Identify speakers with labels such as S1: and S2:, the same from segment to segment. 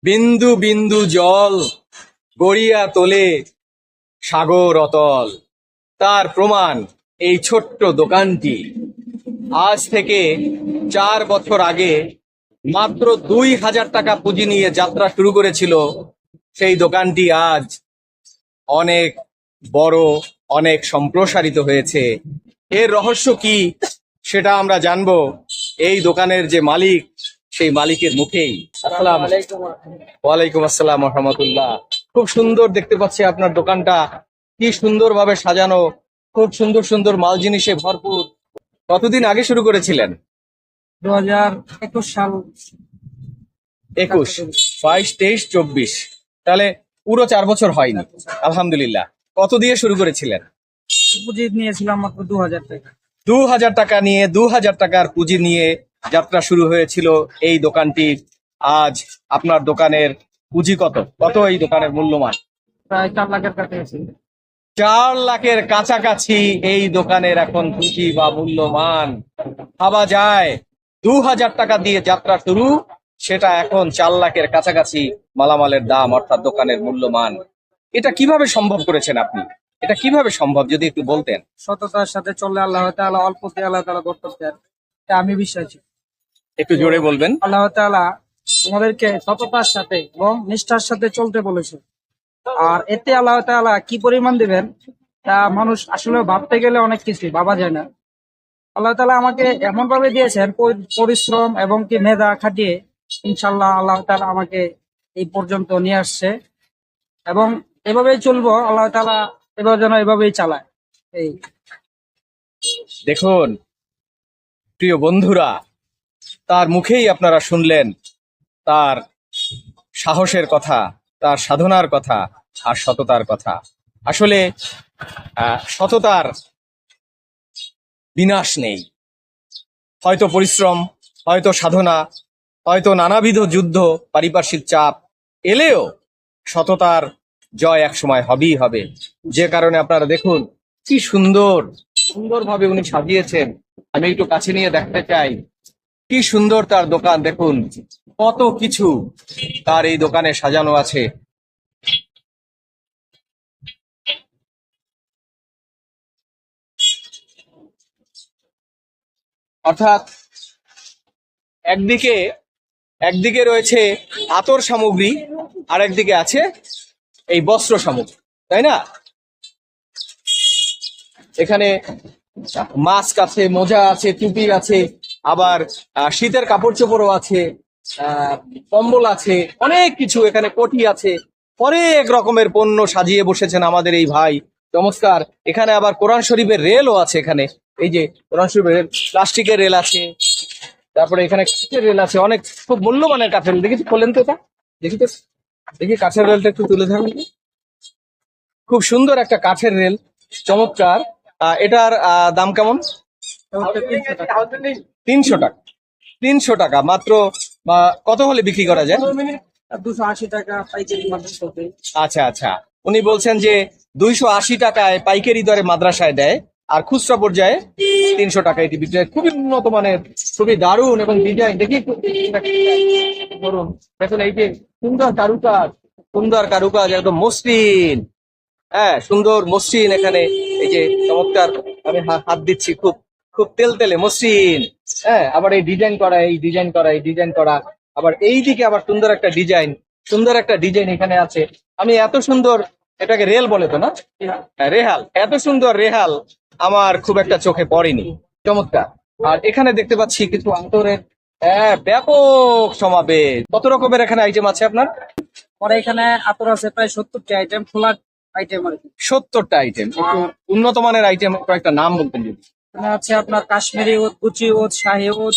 S1: বিন্দু বিন্দু জল গড়িয়া তোলে সাগর অতল। তার প্রমাণ এই ছোট্ট দোকানটি। আজ থেকে 4 বছর আগে মাত্র 2,000 টাকা পুঁজি নিয়ে যাত্রা শুরু করেছিল সেই দোকানটি। আজ অনেক বড়, অনেক সম্প্রসারিত হয়েছে। এর রহস্য কি সেটা আমরা জানবো এই দোকানের যে মালিক, সেই মালিকের মুখেই। আসসালাম ওয়ালাইকুম আসসালাম রহমতুল্লাহ। খুব সুন্দর দেখতে পাচ্ছি আপনার দোকানটা, কি সুন্দরভাবে সাজানো, খুব সুন্দর সুন্দর মাল জিনিসে ভরপুর। কতদিন আগে শুরু করেছিলেন?
S2: 2021 সাল।
S1: 21, 22, 23, 24, তাহলে পুরো 4 বছর হয়নি। আলহামদুলিল্লাহ। কত দিয়ে শুরু করেছিলেন?
S2: পুঁজি নিয়েছিলাম মাত্র 2000 টাকা।
S1: 2,000 টাকা নিয়ে, 2,000 টাকার পুঁজি নিয়ে যাত্রা শুরু হয়েছিল এই দোকানটির। আজ আপনার দোকানের পুঁজি কত? কত এই দোকানের মূল্যমান?
S2: প্রায় 4 লাখের কাছাকাছি।
S1: 4 লাখের কাছাকাছি এই দোকানের এখন পুঁজি বা মূল্যমান। ভাবা যায় 2,000 টাকা দিয়ে যাত্রা শুরু, সেটা এখন 4 লাখের কাছাকাছি মালামালের দাম, অর্থাৎ দোকানের মূল্যমান। এটা কিভাবে সম্ভব করেছেন আপনি? এটা কিভাবে সম্ভব যদি একটু বলতেন।
S2: সততার সাথে চললে আল্লাহ তাআলা অল্পতে আল্লাহ তাআলা বরকত দেন, এটা আমি বিশ্বাসী।
S1: একটু জোরে বলবেন।
S2: আল্লাহ তাআলা আমাদেরকে সততার সাথে এবং নিষ্ঠার সাথে চলতে বলেছে। আর এতে আল্লাহ তাআলা কি পরিমাণ দিবেন তা মানুষ আসলে ভাবতে গেলে অনেক কিছু ভাবা যায় না। আল্লাহ তাআলা আমাকে এমন ভাবে দিয়েছেন, পরিশ্রম এবং কি মেধা খাটিয়ে ইনশাআল্লাহ আল্লাহ তাআলা আমাকে এই পর্যন্ত নিয়ে আসছে এবং এভাবেই চলবো। আল্লাহ তাআলা এবার যেন এভাবেই চালায়। এই
S1: দেখুন প্রিয় বন্ধুরা, তার মুখেই আপনারা শুনলেন তার সাহসের কথা, তার সাধনার কথা আর সততার কথা। আসলে সততার বিনাশ নেই। হয়তো পরিশ্রম, হয়তো সাধনা, হয়তো নানাবিধ যুদ্ধ, পারিপার্শ্বিক চাপ এলেও সততার জয় একসময় হবেই হবে। যে কারণে আপনারা দেখুন কি সুন্দরভাবে উনি সাজিয়েছেন। আমি একটু কাছে নিয়ে দেখতে চাই কি সুন্দর তার দোকান। দেখুন কত কিছু তার এই দোকানে সাজানো আছে। অর্থাৎ একদিকে একদিকে রয়েছে আতর সামগ্রী, আর একদিকে আছে এই বস্ত্র সামগ্রী, তাই না? এখানে মাস্ক আছে, মোজা আছে, টুপি আছে, আবার শীতের কাপড় চোপড়ও আছে, কম্বল আছে, অনেক কিছু। এখানে কোটি আছে, অনেক রকমের পণ্য সাজিয়ে বসেছেন আমাদের এই ভাই। চমৎকার। এখানে আবার কোরআন শরীফের রেলও আছে। এখানে এই যে কোরআন শরীফের রেল, প্লাস্টিকের রেল আছে, তারপরে এখানে কাঠের রেল আছে, অনেক খুব মূল্যমানের কাঠের রেল। দেখি খোলেন তো এটা, দেখি তো, দেখি কাঠের রেলটা একটু তুলে ধরেন। খুব সুন্দর একটা কাঠের রেল, চমৎকার। এটার দাম কেমন? 300 টাকা। 300 টাকা মাত্র। কত হলে বিক্রি করা যায়?
S2: 280 টাকা পাইকারি মাদ্রাসাতে।
S1: আচ্ছা আচ্ছা, উনি বলছেন যে 280 টাকায় পাইকারি দরে মাদ্রাসায় দেয়, আর খুচরা পর্যায়ে 300 টাকা এটি বিক্রি হয়। খুবই উন্নত মানের, খুবই দারুণ এবং ডিজাইন। দেখি একটু ধরুন, দেখুন এই যে সুন্দর কারুকাজ, সুন্দর কারুকাজ, একদম মসৃণ। হ্যাঁ, সুন্দর মসৃণ। এখানে এই যে চমৎকার, আমি হাত দিচ্ছি, খুব খুব তেলতেলে মসৃণ। হ্যাঁ, আবার এই ডিজাইন করা, এই ডিজাইন করা, এই ডিজাইন করা, আবার এই দিকে আবার সুন্দর একটা ডিজাইন, সুন্দর একটা ডিজাইন এখানে আছে। আমি এত সুন্দর, এটাকে রেল বলে তো না? হ্যাঁ, রেহাল। এত সুন্দর রেহাল আমার খুব একটা চোখে পড়েনি। চমৎকার। আর এখানে দেখতে পাচ্ছি কিছু আতরের ব্যাপক সমাবেশ। কত রকমের এখানে আইটেম আছে আপনার?
S2: পরে এখানে আতর আছে প্রায় 70টি আইটেম, খোলা আইটেম আর কি।
S1: 70টা আইটেম। উন্নত মানের আইটেম কয়েকটা নাম বলতেন যদি।
S2: এখানে আছে আপনার কাশ্মীরি ওদ, গুচি ওদ, শাহী ওদ,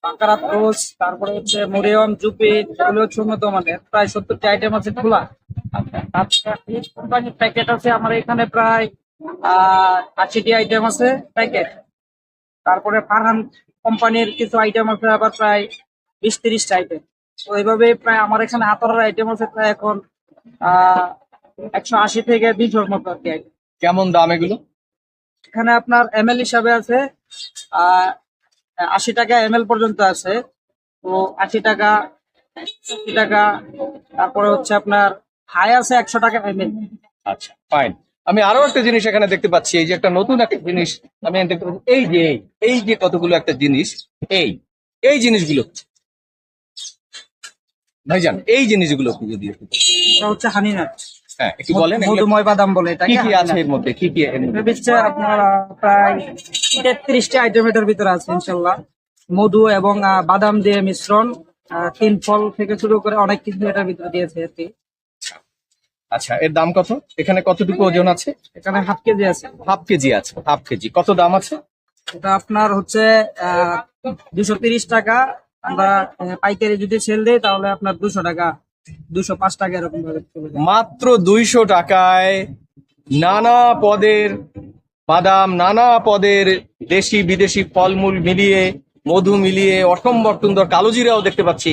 S2: বাকারাত রোজ, তারপরে হচ্ছে মরিয়ম, জুপি, এগুলো হচ্ছে উন্নত মানের। প্রায় 70টি আইটেম আছে খোলা। কোম্পানির প্যাকেট আছে আমার এখানে প্রায় 80টি আইটেম আছে প্যাকেট। তারপরে ফারহান কোম্পানির কিছু আইটেম আছে আবার প্রায় 20-30টা আইটেম। তো এইভাবে প্রায় আমার এখানে আতরের আইটেম আছে প্রায় এখন 180 থেকে 200-র মতো আর কি item।
S1: কেমন দাম এগুলো?
S2: এখানে আপনার এমএল হিসাবে আছে, আহ 80 টাকা এমএল পর্যন্ত আছে। তো 80 টাকা, 60 টাকা, তারপরে হচ্ছে আপনার হাই আছে 100 টাকা এমএল।
S1: আচ্ছা, ফাইন। আমি আরো একটা জিনিস এখানে দেখতে পাচ্ছি, এই যে একটা নতুন একটা জিনিস আমি এখানে দেখতে পাচ্ছি, এই যে কতগুলো একটা জিনিস, এই এই জিনিসগুলো ভাইজান, এই জিনিসগুলো কি যদি একটু বলেন।
S2: এটা হচ্ছে হানি নাট,
S1: হ্যাঁ, একটু বলেন এগুলো
S2: মধুময় বাদাম বলে
S1: কি
S2: এটাকে।
S1: কি আছে এর মধ্যে, কি কি এর মধ্যে?
S2: হচ্ছে আপনার প্রায় 33টা আইটেম এটার ভিতরে আছে ইনশাল্লাহ। মধু এবং বাদাম দিয়ে মিশ্রণ, 3 ফল থেকে শুরু করে অনেক কিছু এটার ভিতরে দিয়েছে আর কি।
S1: আচ্ছা, এর দাম কত? এখানে কতটুকু ওজন আছে?
S2: এখানে হাফ কেজি আছে।
S1: হাফ কেজি আছে, হাফ কেজি কত দাম আছে?
S2: এটা আপনার হচ্ছে 230 টাকা। আমরা পাইকারি যদি সেল দেই তাহলে আপনার 200 টাকা, 205 টাকা এরকম ভাবে চলে যায়।
S1: মাত্র 200 টাকায় নানা পদের বাদাম, নানা পদের দেশি বিদেশি ফলমূল মিলিয়ে, মধু মিলিয়ে, অসম্ভব সুন্দর কালোজিরাও দেখতে পাচ্ছি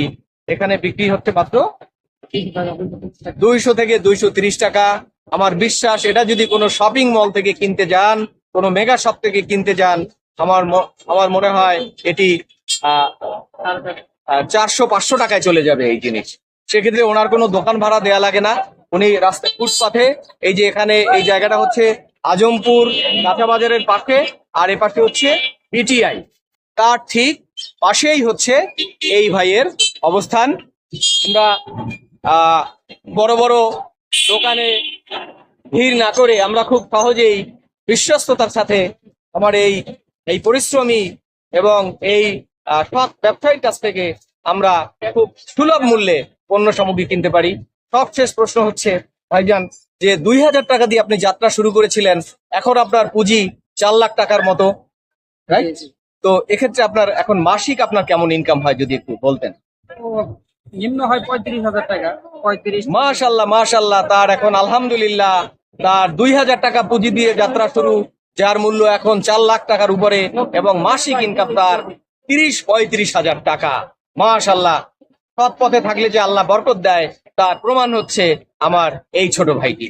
S1: এখানে বিক্রি হচ্ছে মাত্র 200 থেকে 230 টাকা। আমার বিশ্বাস, এটা যদি কোনো শপিং মল থেকে কিনতে যান, কোনো মেগা শপ থেকে কিনতে যান, আমার মনে হয় এটি 400-500 টাকায় চলে যাবে এই জিনিস। সেক্ষেত্রে ওনার কোনো দোকান ভাড়া দেয়া লাগে না, উনি রাস্তায় ফুটপাথে, এই যে এখানে এই জায়গাটা হচ্ছে আজমপুর কাঁচা বাজারের পাশে, আর এ পাশে হচ্ছে বিটিআই, তার ঠিক পাশেই হচ্ছে এই ভাইয়ের অবস্থান। আমরা বড় বড় দোকানে ভিড় না করে আমরা খুব সহজেই বিশ্বস্ততার সাথে আমার এই পরিশ্রমী এবং এই সৎ ব্যবসায়ীর কাছ থেকে আমরা খুব সুলভ মূল্যে পণ্য সামগ্রী কিনতে পারি। সবশেষ প্রশ্ন হচ্ছে ভাইজান, যে 2000 টাকা দিয়ে আপনি যাত্রা শুরু করেছিলেন, এখন আপনার পুঁজি 4 লাখ টাকার মতো, রাইট? তো এক্ষেত্রে আপনার এখন মাসিক আপনার কেমন ইনকাম হয় যদি একটু বলতেন?
S2: তো নিম্ন হয় 35,000 টাকা, 35।
S1: মাশাল্লাহ মাশাল্লাহ, তার এখন আলহামদুলিল্লাহ তার 2000 টাকা পুঁজি দিয়ে যাত্রা শুরু, যার মূল্য এখন 4 লাখ টাকার উপরে, এবং মাসিক ইনকাম তার 30-35 হাজার টাকা। মাশাল্লাহ, সৎ পথে থাকলে যে আল্লাহ বরকত দেয় তার প্রমাণ হচ্ছে আমার এই ছোট ভাইটি।